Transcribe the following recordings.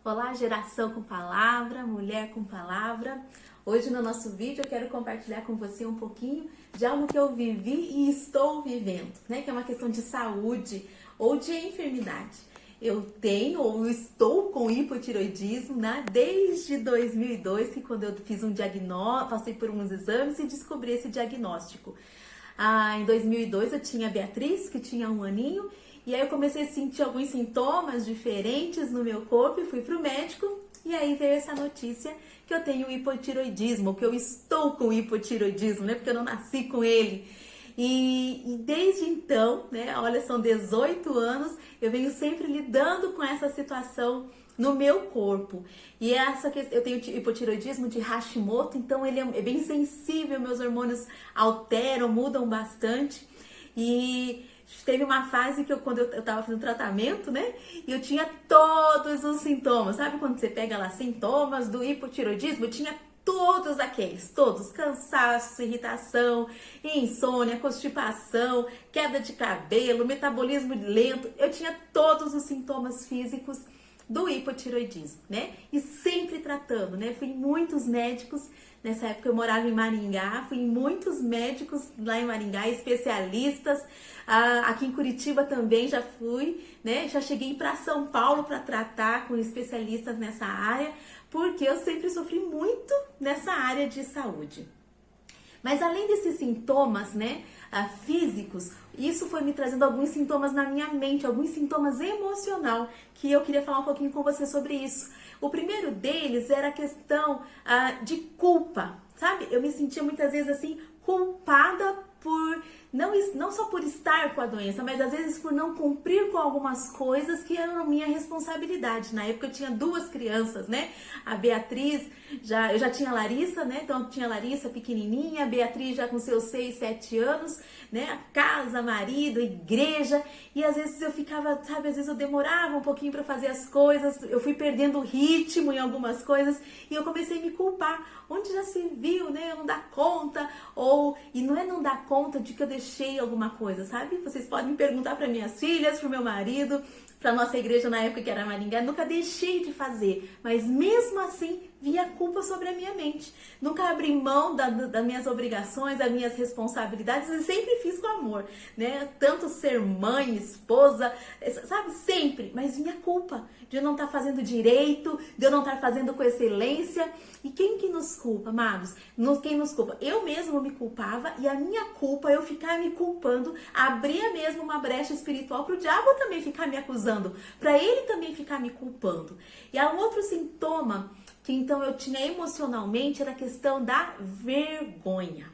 Olá, geração com palavra, mulher com palavra. Hoje no nosso vídeo eu quero compartilhar com você um pouquinho de algo que eu vivi e estou vivendo, né? Que é uma questão de saúde ou de enfermidade. Eu tenho ou estou com hipotiroidismo, né? Desde 2002, que quando eu fiz um diagnóstico, passei por uns exames e descobri esse diagnóstico. Em 2002 eu tinha a Beatriz, que tinha 1 aninho, e aí eu comecei a sentir alguns sintomas diferentes no meu corpo e fui pro médico, e aí veio essa notícia que eu tenho hipotiroidismo, que eu estou com hipotiroidismo, né? Porque eu não nasci com ele. E desde então, né, olha, são 18 anos, eu venho sempre lidando com essa situação no meu corpo. E essa questão, eu tenho hipotiroidismo de Hashimoto, então ele é bem sensível, meus hormônios alteram, mudam bastante. E teve uma fase que quando eu tava fazendo tratamento, né? E eu tinha todos os sintomas. Sabe quando você pega lá sintomas do hipotiroidismo? Eu tinha todos aqueles, todos, cansaço, irritação, insônia, constipação, queda de cabelo, metabolismo lento. Eu tinha todos os sintomas físicos do hipotiroidismo, né? E sempre tratando, né? Fui em muitos médicos, nessa época eu morava em Maringá, fui em muitos médicos lá em Maringá, especialistas, aqui em Curitiba também já fui, né? Já cheguei para São Paulo para tratar com especialistas nessa área, porque eu sempre sofri muito nessa área de saúde. Mas além desses sintomas, né, físicos, isso foi me trazendo alguns sintomas na minha mente, alguns sintomas emocional, que eu queria falar um pouquinho com você sobre isso. O primeiro deles era a questão de culpa, sabe? Eu me sentia muitas vezes assim, culpada por, não só por estar com a doença, mas às vezes por não cumprir com algumas coisas que eram minha responsabilidade. Na época eu tinha 2 crianças, né? A Beatriz, eu já tinha a Larissa, né? Então eu tinha a Larissa pequenininha, a Beatriz já com seus 6, 7 anos, né? Casa, marido, igreja, e às vezes eu ficava, sabe, às vezes eu demorava um pouquinho para fazer as coisas, eu fui perdendo o ritmo em algumas coisas e eu comecei a me culpar. Onde já se viu, né? Eu não dar conta, e não é não dar conta de que eu deixei alguma coisa, sabe? Vocês podem perguntar para minhas filhas, para o meu marido, para nossa igreja na época que era Maringá, nunca deixei de fazer, mas mesmo assim vinha culpa sobre a minha mente. Nunca abri mão das minhas obrigações, das minhas responsabilidades e sempre fiz com amor, né? Tanto ser mãe, esposa, sabe? Sempre, mas vinha culpa de eu não estar fazendo direito, de eu não estar fazendo com excelência. E quem que nos culpa, amados? Quem nos culpa? Eu mesmo me culpava e a minha culpa, eu ficar me culpando, abria mesmo uma brecha espiritual para o diabo também ficar me acusando, para ele também ficar me culpando. E há um outro sintoma que então eu tinha emocionalmente, era a questão da vergonha.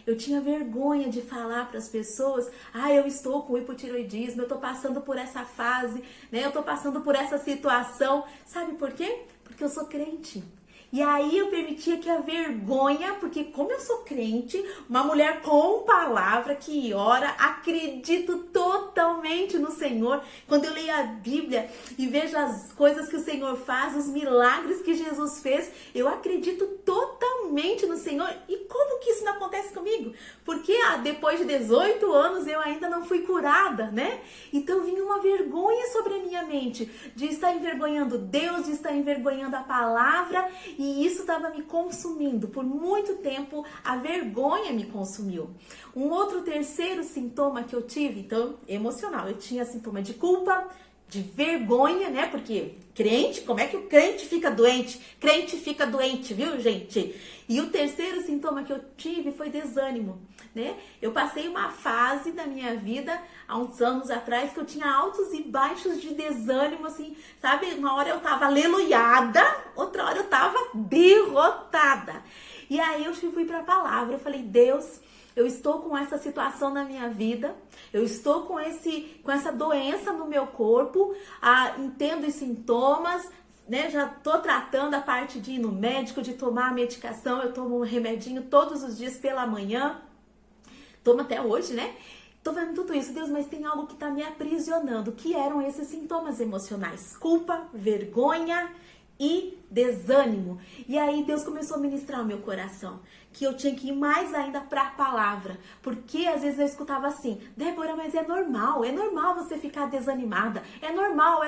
Eu tinha vergonha de falar para as pessoas, eu estou com hipotiroidismo, eu estou passando por essa fase, né? Eu estou passando por essa situação. Sabe por quê? Porque eu sou crente. E aí eu permitia que a vergonha, porque como eu sou crente, uma mulher com palavra que ora, acredito totalmente no Senhor. Quando eu leio a Bíblia e vejo as coisas que o Senhor faz, os milagres que Jesus fez, eu acredito totalmente no Senhor. E como que isso não acontece comigo? Porque depois de 18 anos eu ainda não fui curada, né? Então vinha uma vergonha sobre a minha mente, de estar envergonhando Deus, de estar envergonhando a palavra. E isso estava me consumindo. Por muito tempo, a vergonha me consumiu. Um outro terceiro sintoma que eu tive, então, emocional. Eu tinha sintoma de culpa, de vergonha, né? Porque crente, como é que o crente fica doente? Crente fica doente, viu, gente? E o terceiro sintoma que eu tive foi desânimo, né? Eu passei uma fase da minha vida, há uns anos atrás, que eu tinha altos e baixos de desânimo, assim, sabe? Uma hora eu tava aleluiada, outra hora eu tava derrotada. E aí eu fui pra palavra, eu falei, Deus, eu estou com essa situação na minha vida, eu estou com essa doença no meu corpo, entendo os sintomas, né? Já tô tratando a parte de ir no médico, de tomar a medicação, eu tomo um remedinho todos os dias pela manhã, tomo até hoje, né? Tô vendo tudo isso, Deus, mas tem algo que tá me aprisionando, que eram esses sintomas emocionais, culpa, vergonha e desânimo. E aí Deus começou a ministrar o meu coração, que eu tinha que ir mais ainda para a palavra, porque às vezes eu escutava assim: Débora, mas é normal você ficar desanimada, é normal.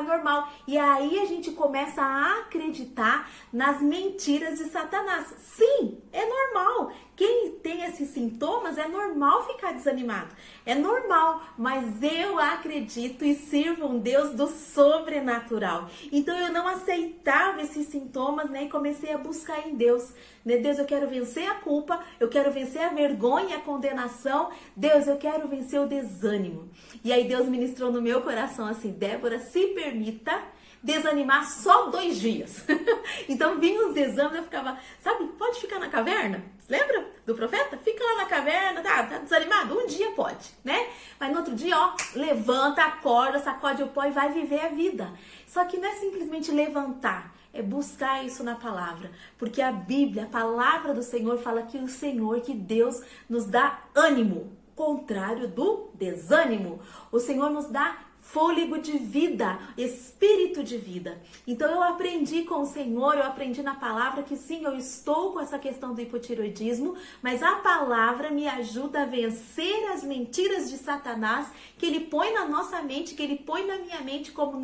E aí a gente começa a acreditar nas mentiras de Satanás. Sim, é normal. Quem tem esses sintomas, é normal ficar desanimado, é normal, mas eu acredito e sirvo um Deus do sobrenatural. Então eu não aceitava esses sintomas, né, e comecei a buscar em Deus. Né? Deus, eu quero vencer a culpa, eu quero vencer a vergonha e a condenação. Deus, eu quero vencer o desânimo. E aí Deus ministrou no meu coração assim: Débora, se permita desanimar só 2 dias. Então vinha os desânimos, eu ficava, sabe, pode ficar na caverna? Lembra do profeta? Fica lá na caverna, tá desanimado? Um dia pode, né? Mas no outro dia, ó, levanta, acorda, sacode o pó e vai viver a vida. Só que não é simplesmente levantar, é buscar isso na palavra. Porque a Bíblia, a palavra do Senhor fala que o Senhor, que Deus nos dá ânimo, contrário do desânimo. O Senhor nos dá fôlego de vida, espírito de vida. Então eu aprendi com o Senhor, eu aprendi na palavra que sim, eu estou com essa questão do hipotiroidismo, mas a palavra me ajuda a vencer as mentiras de Satanás, que ele põe na nossa mente, que ele põe na minha mente como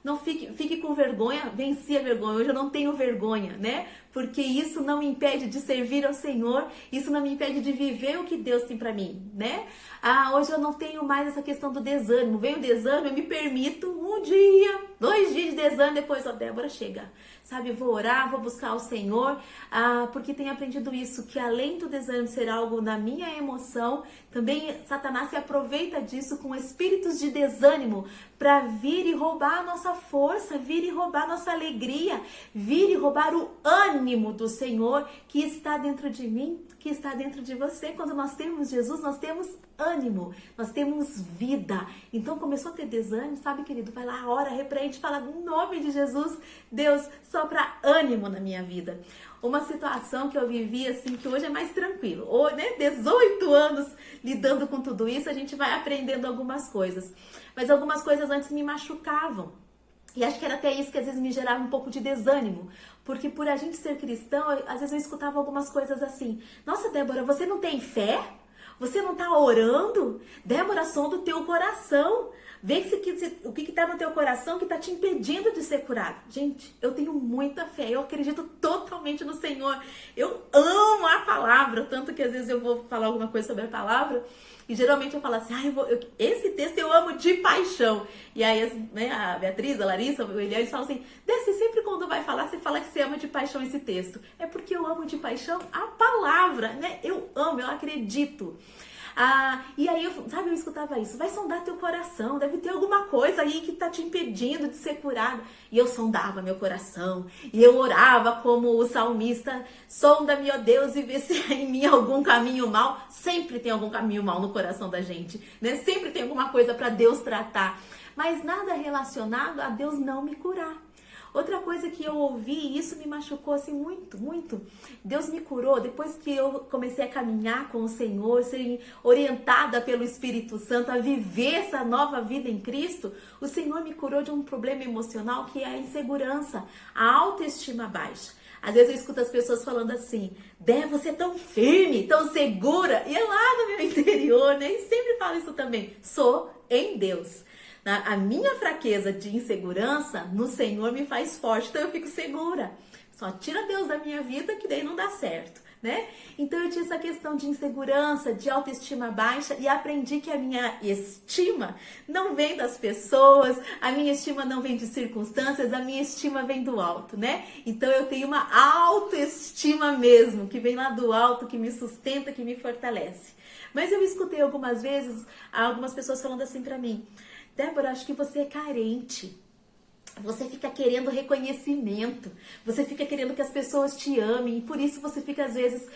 não fique com vergonha, venci a vergonha, hoje eu não tenho vergonha, né? Porque isso não me impede de servir ao Senhor, isso não me impede de viver o que Deus tem pra mim, né? Hoje eu não tenho mais essa questão do desânimo. Vem o desânimo, eu me permito 1 dia, 2 dias de desânimo, depois, Débora, chega. Sabe, vou orar, vou buscar o Senhor, porque tenho aprendido isso, que além do desânimo ser algo na minha emoção, também Satanás se aproveita disso com espíritos de desânimo para vir e roubar a nossa força, vir e roubar a nossa alegria, vir e roubar o ânimo do Senhor que está dentro de mim, que está dentro de você. Quando nós temos Jesus, nós temos ânimo, nós temos vida. Então começou a ter desânimo, sabe, querido? Vai lá, ora, repreende, fala em nome de Jesus, Deus, sopra ânimo na minha vida. Uma situação que eu vivi assim, que hoje é mais tranquilo. Ou, né, 18 anos lidando com tudo isso, a gente vai aprendendo algumas coisas. Mas algumas coisas antes me machucavam. E acho que era até isso que às vezes me gerava um pouco de desânimo. Porque por a gente ser cristão, às vezes eu escutava algumas coisas assim: nossa, Débora, você não tem fé? Você não tá orando? Débora, sonda o teu coração. Vê o que está no teu coração que está te impedindo de ser curado. Gente, eu tenho muita fé, eu acredito totalmente no Senhor. Eu amo a palavra, tanto que às vezes eu vou falar alguma coisa sobre a palavra e geralmente eu falo assim: esse texto eu amo de paixão. E aí, né, a Beatriz, a Larissa, o Eliane, eles falam assim: Desce, sempre quando vai falar, você fala que você ama de paixão esse texto. É porque eu amo de paixão a palavra, né? Eu amo, eu acredito. E aí, eu escutava isso: vai sondar teu coração, deve ter alguma coisa aí que tá te impedindo de ser curado. E eu sondava meu coração, e eu orava como o salmista: sonda-me, ó Deus, e vê se há em mim algum caminho mau. Sempre tem algum caminho mau no coração da gente, né? Sempre tem alguma coisa para Deus tratar, mas nada relacionado a Deus não me curar. Outra coisa que eu ouvi, e isso me machucou assim muito, muito. Deus me curou depois que eu comecei a caminhar com o Senhor, ser orientada pelo Espírito Santo a viver essa nova vida em Cristo. O Senhor me curou de um problema emocional que é a insegurança, a autoestima baixa. Às vezes eu escuto as pessoas falando assim: Dé, você é tão firme, tão segura. E é lá no meu interior, né? E sempre falo isso também. Sou em Deus. A minha fraqueza de insegurança no Senhor me faz forte, então eu fico segura. Só tira Deus da minha vida que daí não dá certo, né? Então eu tinha essa questão de insegurança, de autoestima baixa, e aprendi que a minha estima não vem das pessoas, a minha estima não vem de circunstâncias, a minha estima vem do alto, né? Então eu tenho uma autoestima mesmo, que vem lá do alto, que me sustenta, que me fortalece. Mas eu escutei algumas vezes algumas pessoas falando assim pra mim: Débora, acho que você é carente. Você fica querendo reconhecimento, você fica querendo que as pessoas te amem, e por isso você fica às vezes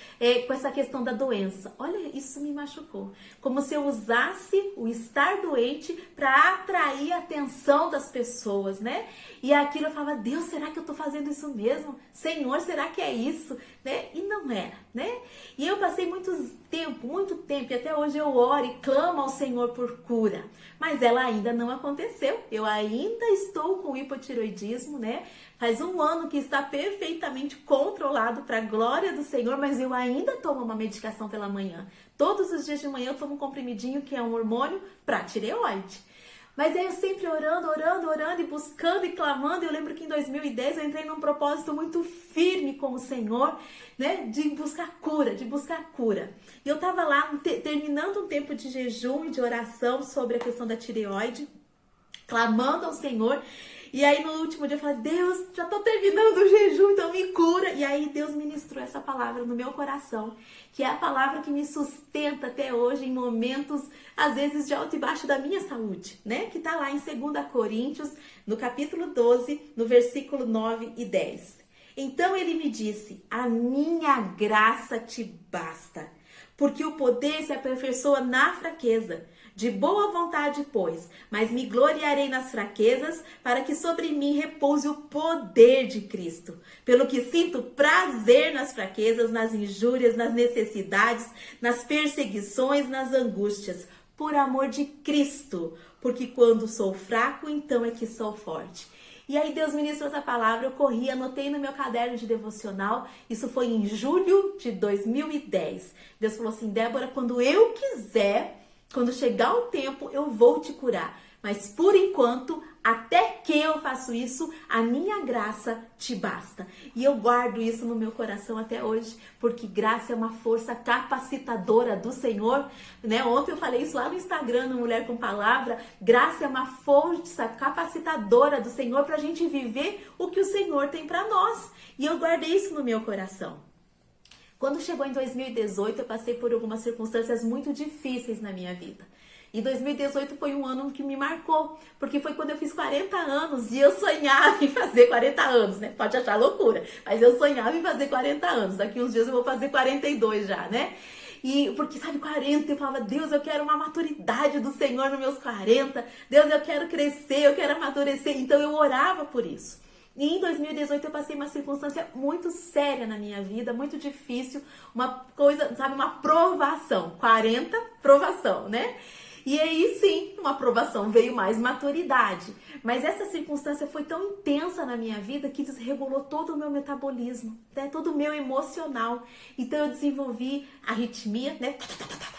com essa questão da doença. Olha, isso me machucou. Como se eu usasse o estar doente para atrair a atenção das pessoas, né? E aquilo eu falava: Deus, será que eu tô fazendo isso mesmo? Senhor, será que é isso? Né? E não era, né? E eu passei muito tempo, e até hoje eu oro e clamo ao Senhor por cura. Mas ela ainda não aconteceu. Eu ainda estou com hipotireoidismo, né? Faz um ano que está perfeitamente controlado para a glória do Senhor, mas eu ainda tomo uma medicação pela manhã. Todos os dias de manhã eu tomo um comprimidinho que é um hormônio para tireoide. Mas aí eu sempre orando e buscando e clamando. Eu lembro que em 2010 eu entrei num propósito muito firme com o Senhor, né? De buscar cura. E eu tava lá terminando um tempo de jejum e de oração sobre a questão da tireoide, clamando ao Senhor. E aí no último dia eu falei, Deus, já tô terminando o jejum, então me cura. E aí Deus ministrou essa palavra no meu coração, que é a palavra que me sustenta até hoje em momentos, às vezes, de alto e baixo da minha saúde, né? Que tá lá em 2 Coríntios, no capítulo 12, no versículo 9 e 10. Então ele me disse, a minha graça te basta, porque o poder se aperfeiçoa na fraqueza. De boa vontade, pois, mas me gloriarei nas fraquezas, para que sobre mim repouse o poder de Cristo. Pelo que sinto prazer nas fraquezas, nas injúrias, nas necessidades, nas perseguições, nas angústias, por amor de Cristo. Porque quando sou fraco, então é que sou forte. E aí Deus ministrou essa palavra, eu corri, anotei no meu caderno de devocional, isso foi em julho de 2010. Deus falou assim, Débora, quando eu quiser, quando chegar o tempo, eu vou te curar. Mas por enquanto, até que eu faço isso, a minha graça te basta. E eu guardo isso no meu coração até hoje, porque graça é uma força capacitadora do Senhor, né? Ontem eu falei isso lá no Instagram, no Mulher com Palavra. Graça é uma força capacitadora do Senhor para a gente viver o que o Senhor tem para nós. E eu guardei isso no meu coração. Quando chegou em 2018, eu passei por algumas circunstâncias muito difíceis na minha vida. E 2018 foi um ano que me marcou, porque foi quando eu fiz 40 anos e eu sonhava em fazer 40 anos, né? Pode achar loucura, mas eu sonhava em fazer 40 anos. Daqui uns dias eu vou fazer 42 já, né? E porque, sabe, 40, eu falava, Deus, eu quero uma maturidade do Senhor nos meus 40. Deus, eu quero crescer, eu quero amadurecer. Então eu orava por isso. E em 2018 eu passei uma circunstância muito séria na minha vida, muito difícil, uma coisa, sabe, uma provação, 40, provação, né? E aí sim, uma aprovação, veio mais maturidade. Mas essa circunstância foi tão intensa na minha vida que desregulou todo o meu metabolismo, né? Todo o meu emocional. Então eu desenvolvi arritmia, né?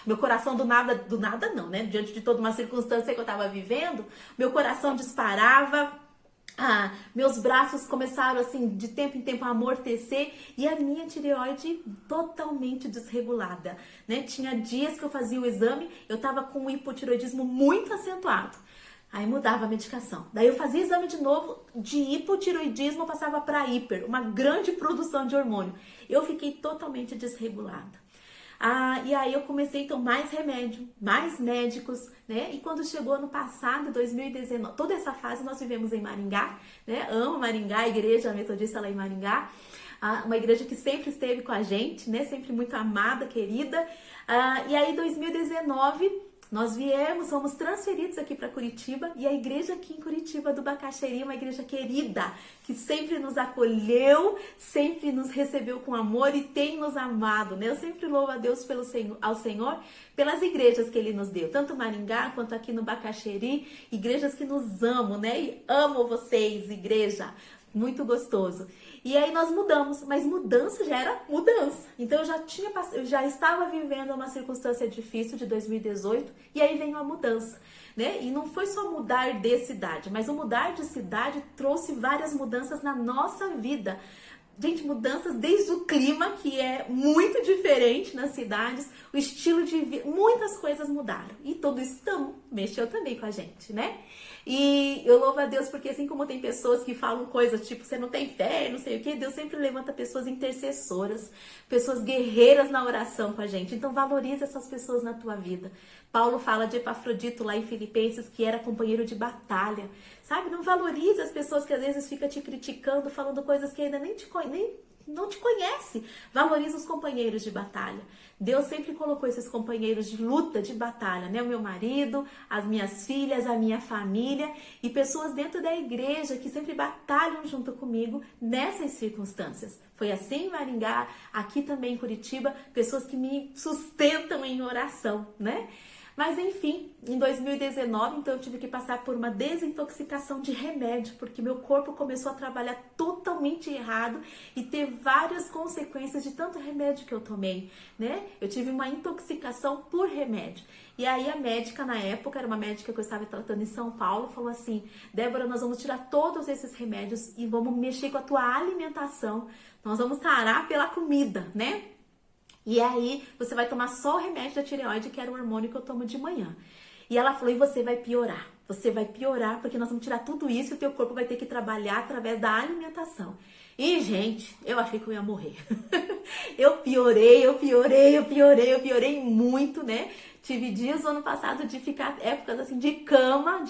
Meu coração do nada não, né? Diante de toda uma circunstância que eu estava vivendo, meu coração disparava. Meus braços começaram assim de tempo em tempo a amortecer e a minha tireoide totalmente desregulada, né? Tinha dias que eu fazia o exame, eu tava com um hipotireoidismo muito acentuado. Aí mudava a medicação. Daí eu fazia exame de novo, de hipotireoidismo eu passava para hiper, uma grande produção de hormônio. Eu fiquei totalmente desregulada. E aí eu comecei então mais remédio, mais médicos, né? E quando chegou ano passado, 2019, toda essa fase nós vivemos em Maringá, né? Amo Maringá, a igreja metodista lá em Maringá, uma igreja que sempre esteve com a gente, né? Sempre muito amada, querida. E aí 2019 nós fomos transferidos aqui para Curitiba e a igreja aqui em Curitiba do Bacaxeri, uma igreja querida, que sempre nos acolheu, sempre nos recebeu com amor e tem nos amado, né? Eu sempre louvo a Deus ao Senhor pelas igrejas que Ele nos deu, tanto Maringá quanto aqui no Bacaxeri, igrejas que nos amam, né? E amo vocês, igreja, muito gostoso. E aí nós mudamos, mas mudança já era mudança. Então eu já estava vivendo uma circunstância difícil de 2018 e aí veio a mudança, né? E não foi só mudar de cidade, mas o mudar de cidade trouxe várias mudanças na nossa vida. Gente, mudanças desde o clima, que é muito diferente nas cidades, o estilo de vida, muitas coisas mudaram. E tudo isso mexeu também com a gente, né? E eu louvo a Deus porque assim como tem pessoas que falam coisas tipo, você não tem fé, não sei o que, Deus sempre levanta pessoas intercessoras, pessoas guerreiras na oração com a gente. Então valoriza essas pessoas na tua vida. Paulo fala de Epafrodito lá em Filipenses, que era companheiro de batalha. Sabe, não valoriza as pessoas que às vezes ficam te criticando, falando coisas que ainda nem não te conhece. Valoriza os companheiros de batalha. Deus sempre colocou esses companheiros de luta, de batalha, né? O meu marido, as minhas filhas, a minha família e pessoas dentro da igreja que sempre batalham junto comigo nessas circunstâncias. Foi assim em Maringá, aqui também em Curitiba, pessoas que me sustentam em oração, né? Mas enfim, em 2019, então eu tive que passar por uma desintoxicação de remédio, porque meu corpo começou a trabalhar totalmente errado e ter várias consequências de tanto remédio que eu tomei, né? Eu tive uma intoxicação por remédio. E aí a médica na época, era uma médica que eu estava tratando em São Paulo, falou assim: Débora, nós vamos tirar todos esses remédios e vamos mexer com a tua alimentação. Nós vamos tarar pela comida, né? E aí você vai tomar só o remédio da tireoide, que era o hormônio que eu tomo de manhã. E ela falou: e você vai piorar. Você vai piorar porque nós vamos tirar tudo isso e o teu corpo vai ter que trabalhar através da alimentação. E, gente, eu achei que eu ia morrer. Eu piorei muito, né? Tive dias no ano passado de ficar, épocas assim, de cama,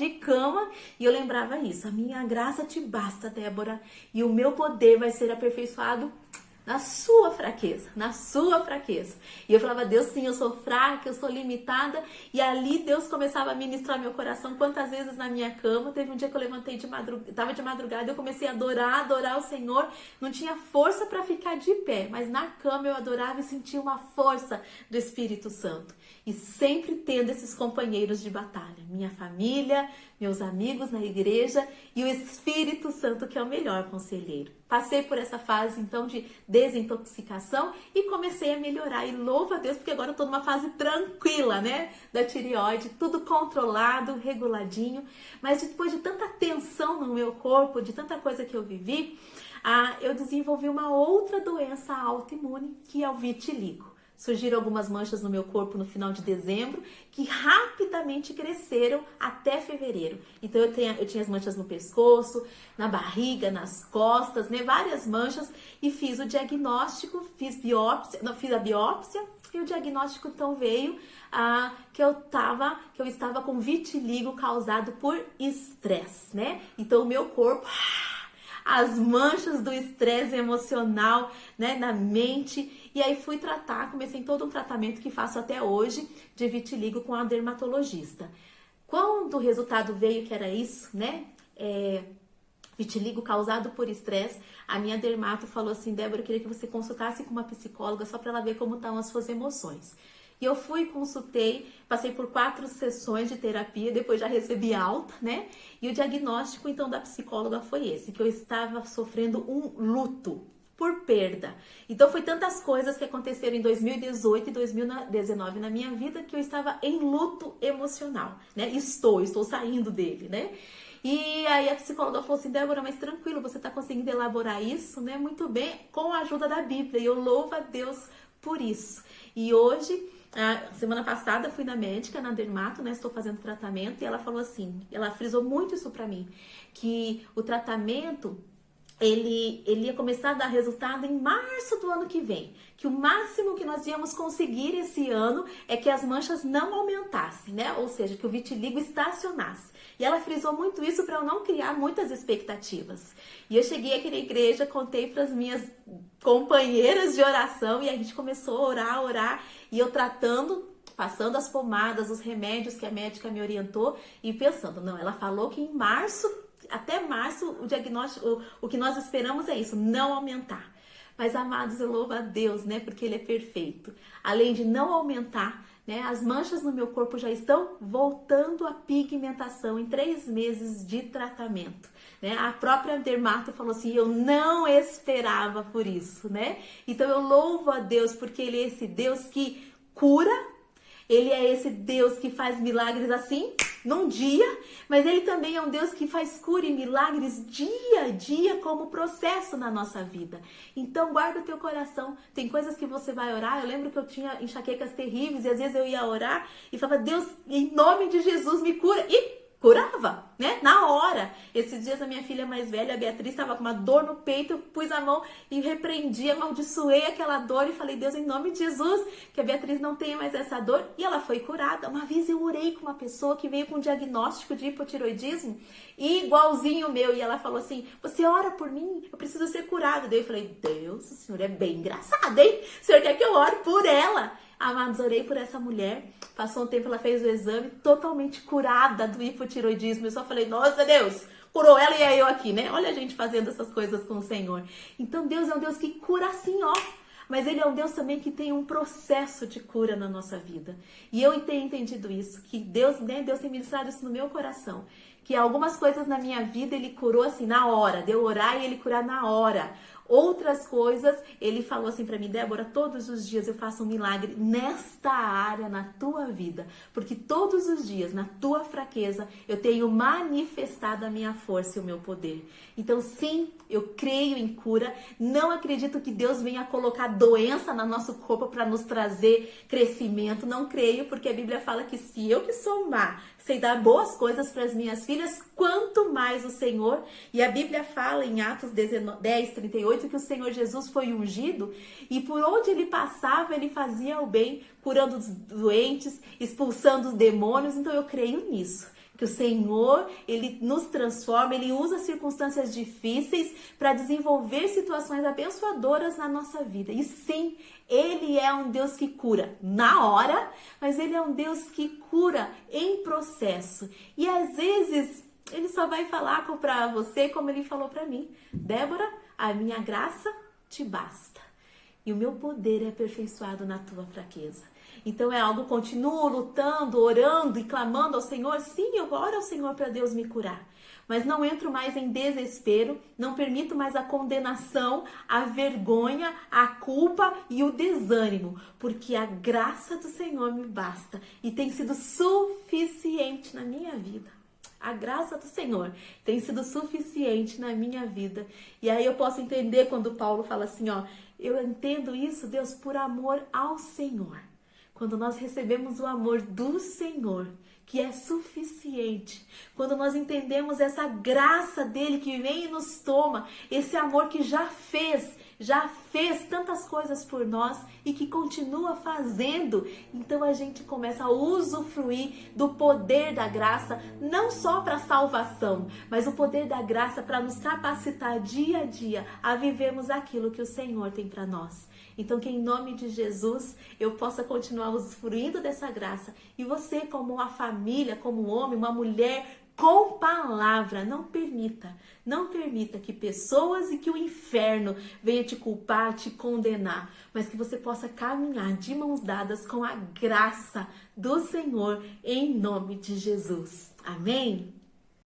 e eu lembrava isso: a minha graça te basta, Débora, e o meu poder vai ser aperfeiçoado na sua fraqueza, na sua fraqueza. E eu falava: Deus, sim, eu sou fraca, eu sou limitada. E ali Deus começava a ministrar meu coração. Quantas vezes na minha cama, teve um dia que eu levantei de madrugada, estava de madrugada, eu comecei a adorar o Senhor. Não tinha força para ficar de pé, mas na cama eu adorava e sentia uma força do Espírito Santo. E sempre tendo esses companheiros de batalha, minha família, meus amigos na igreja e o Espírito Santo, que é o melhor conselheiro. Passei por essa fase então de desintoxicação e comecei a melhorar. E louvo a Deus, porque agora eu tô numa fase tranquila, né? Da tireoide, tudo controlado, reguladinho. Mas depois de tanta tensão no meu corpo, de tanta coisa que eu vivi, eu desenvolvi uma outra doença autoimune, que é o vitiligo. Surgiram algumas manchas no meu corpo no final de dezembro, que rapidamente cresceram até fevereiro. Então eu tinha as manchas no pescoço, na barriga, nas costas, né? Várias manchas, e fiz o diagnóstico, fiz a biópsia, e o diagnóstico então veio que eu estava com vitiligo causado por estresse, né? Então o meu corpo, as manchas do estresse emocional, né, na mente. E aí fui tratar, comecei todo um tratamento que faço até hoje de vitiligo com a dermatologista. Quando o resultado veio que era isso, né, vitiligo causado por estresse, a minha dermato falou assim: Débora, eu queria que você consultasse com uma psicóloga só para ela ver como estão as suas emoções. E eu fui, consultei, passei por 4 sessões de terapia, depois já recebi alta, né? E o diagnóstico, então, da psicóloga foi esse, que eu estava sofrendo um luto por perda. Então, foi tantas coisas que aconteceram em 2018 e 2019 na minha vida que eu estava em luto emocional, né? Estou saindo dele, né? E aí a psicóloga falou assim: Débora, mas tranquilo, você tá conseguindo elaborar isso, né? Muito bem, com a ajuda da Bíblia. E eu louvo a Deus por isso. E hoje, semana passada, fui na médica, na dermato, né? Estou fazendo tratamento, e ela falou assim, ela frisou muito isso pra mim, que o tratamento, ele ia começar a dar resultado em março do ano que vem. Que o máximo que nós íamos conseguir esse ano é que as manchas não aumentassem, né? Ou seja, que o vitiligo estacionasse. E ela frisou muito isso para eu não criar muitas expectativas. E eu cheguei aqui na igreja, contei para as minhas companheiras de oração e a gente começou a orar. E eu tratando, passando as pomadas, os remédios que a médica me orientou e pensando, não, ela falou que em março, até março, o diagnóstico, o que nós esperamos é isso, não aumentar. Mas, amados, eu louvo a Deus, né? Porque Ele é perfeito. Além de não aumentar, né? As manchas no meu corpo já estão voltando à pigmentação em 3 meses de tratamento, né? A própria dermato falou assim: eu não esperava por isso, né? Então, eu louvo a Deus porque Ele é esse Deus que cura. Ele é esse Deus que faz milagres assim, num dia, mas Ele também é um Deus que faz cura e milagres dia a dia como processo na nossa vida. Então, guarda o teu coração. Tem coisas que você vai orar. Eu lembro que eu tinha enxaquecas terríveis e às vezes eu ia orar e falava: Deus, em nome de Jesus, me cura. E curava, né? Na hora. Esses dias a minha filha mais velha, a Beatriz, estava com uma dor no peito, eu pus a mão e repreendi, amaldiçoei aquela dor e falei: Deus, em nome de Jesus, que a Beatriz não tenha mais essa dor. E ela foi curada. Uma vez eu orei com uma pessoa que veio com um diagnóstico de hipotiroidismo igualzinho o meu, e ela falou assim: você ora por mim? Eu preciso ser curada. Daí eu falei: Deus, o Senhor é bem engraçado, hein? O Senhor quer que eu ore por ela? Amados, orei por essa mulher, passou um tempo, ela fez o exame, totalmente curada do hipotiroidismo. Eu só falei: nossa, Deus, curou ela e aí eu aqui, né? Olha a gente fazendo essas coisas com o Senhor. Então Deus é um Deus que cura assim, ó. mas Ele é um Deus também que tem um processo de cura na nossa vida. E eu tenho entendido isso, que Deus, né, Deus tem ministrado isso no meu coração, que algumas coisas na minha vida Ele curou assim na hora, de eu orar e Ele curar na hora. Outras coisas, Ele falou assim para mim: Débora, todos os dias eu faço um milagre nesta área na tua vida, porque todos os dias, na tua fraqueza, eu tenho manifestado a minha força e o meu poder. Então sim, eu creio em cura, não acredito que Deus venha colocar doença no nosso corpo para nos trazer crescimento, não creio, porque a Bíblia fala que se eu que sou má, sei dar boas coisas para as minhas filhas, quanto mais o Senhor. E a Bíblia fala em Atos 10:38 que o Senhor Jesus foi ungido e por onde Ele passava, Ele fazia o bem, curando os doentes, expulsando os demônios. Então eu creio nisso, que o Senhor, Ele nos transforma, Ele usa circunstâncias difíceis para desenvolver situações abençoadoras na nossa vida. E sim, Ele é um Deus que cura na hora, mas Ele é um Deus que cura em processo. E às vezes, Ele só vai falar para você como Ele falou para mim: Débora, a minha graça te basta. E o meu poder é aperfeiçoado na tua fraqueza. Então é algo, continuo lutando, orando e clamando ao Senhor. Sim, eu oro ao Senhor para Deus me curar. Mas não entro mais em desespero, não permito mais a condenação, a vergonha, a culpa e o desânimo. Porque a graça do Senhor me basta e tem sido suficiente na minha vida. A graça do Senhor tem sido suficiente na minha vida. E aí eu posso entender quando Paulo fala assim, ó, eu entendo isso, Deus, por amor ao Senhor. Quando nós recebemos o amor do Senhor, que é suficiente, quando nós entendemos essa graça dele que vem e nos toma, esse amor que já fez tantas coisas por nós e que continua fazendo, então a gente começa a usufruir do poder da graça, não só para salvação, mas o poder da graça para nos capacitar dia a dia a vivermos aquilo que o Senhor tem para nós. Então que em nome de Jesus eu possa continuar usufruindo dessa graça e você, como uma família, como um homem, uma mulher com palavra, não permita que pessoas e que o inferno venha te culpar, te condenar, mas que você possa caminhar de mãos dadas com a graça do Senhor em nome de Jesus. Amém?